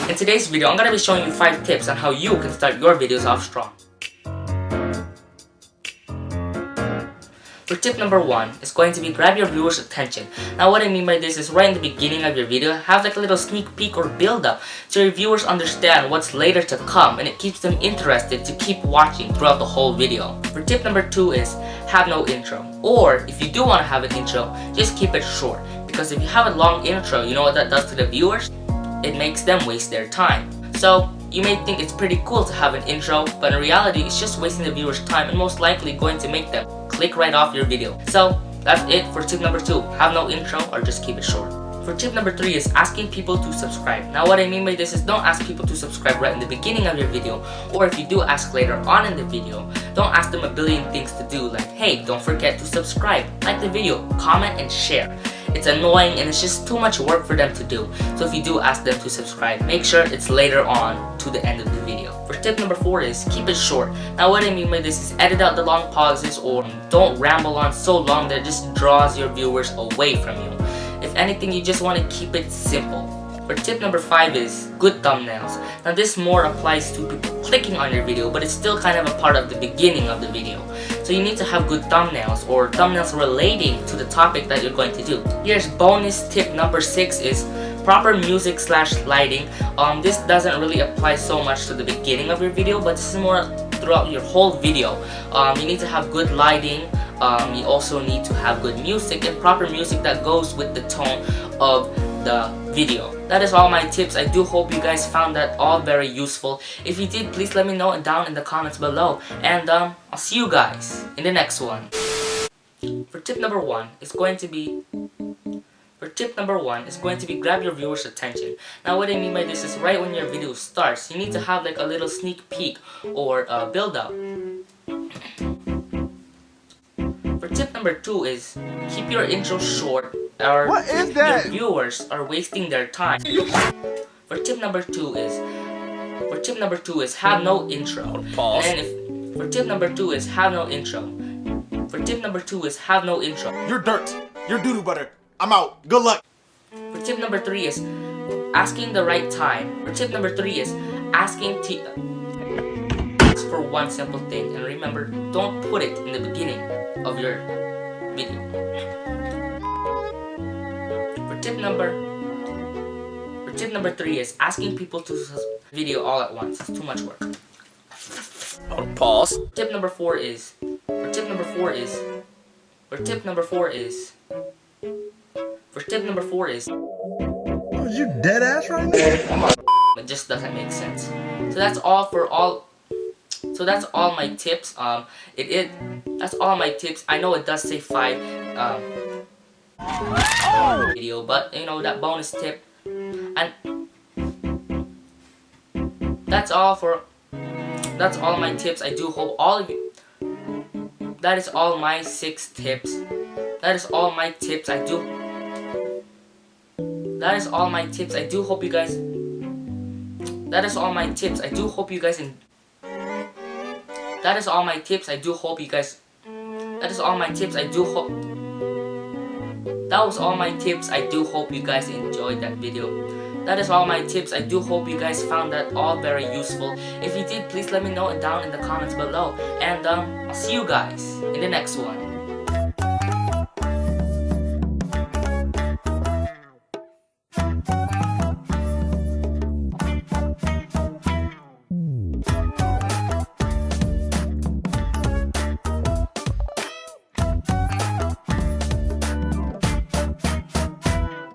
In today's video, I'm going to be showing you 5 tips on how you can start your videos off strong. For tip number 1 is going to be grab your viewers' attention. Now what I mean by this is right in the beginning of your video, have like a little sneak peek or build up so your viewers understand what's later to come and it keeps them interested to keep watching throughout the whole video. For tip number 2 is have no intro. Or if you do want to have an intro, just keep it short. Because if you have a long intro, you know what that does to the viewers? It makes them waste their time. So you may think it's pretty cool to have an intro, but in reality it's just wasting the viewers' time and most likely going to make them click right off your video. So that's it for tip number 2. Have no intro or just keep it short. For tip number 3 is asking people to subscribe. Now what I mean by this is don't ask people to subscribe right in the beginning of your video, or if you do ask later on in the video, don't ask them a billion things to do like, hey, don't forget to subscribe, like the video, comment and share. It's annoying and it's just too much work for them to do. So if you do ask them to subscribe, make sure it's later on to the end of the video. For tip number 4 is keep it short. Now what I mean by this is edit out the long pauses or don't ramble on so long that it just draws your viewers away from you. If anything, you just want to keep it simple. For tip number 5 is good thumbnails. Now this more applies to people clicking on your video, but it's still kind of a part of the beginning of the video. So you need to have good thumbnails or thumbnails relating to the topic that you're going to do. Here's bonus tip number 6 is proper music / lighting. This doesn't really apply so much to the beginning of your video, but this is more throughout your whole video. You need to have good lighting. You also need to have good music and proper music that goes with the tone of the video. That is all my tips. I do hope you guys found that all very useful. If you did, please let me know down in the comments below. And I'll see you guys in the next one. For tip number 1 is going to be grab your viewers' attention. Now what I mean by this is right when your video starts, you need to have like a little sneak peek or build up. For tip number 2 is keep your intro short or your viewers are wasting their time. For tip number 2 is have no intro. And for tip number 2 is have no intro. For tip number 2 is have no intro. You're dirt. You're doo-doo butter. I'm out. Good luck. For tip number 3 is asking the right time. For tip number 3 is asking for one simple thing, and remember, don't put it in the beginning of your video. For tip number 3 is asking people to video all at once. It's too much work. Pause. Tip number 4 is Are you dead ass right now? It just doesn't make sense. So that's all my tips. That's all my tips. I know it does say 5 video, but you know that bonus tip. And that's all my tips. I do hope all of you. That is all my 6 tips. That is all my tips. I do hope you guys. That is all my tips. I do hope you guys. That is all my tips. I do hope you guys. That is all my tips. I do hope. That was all my tips. I do hope you guys enjoyed that video. That is all my tips. I do hope you guys found that all very useful. If you did, please let me know down in the comments below. And I'll see you guys in the next one.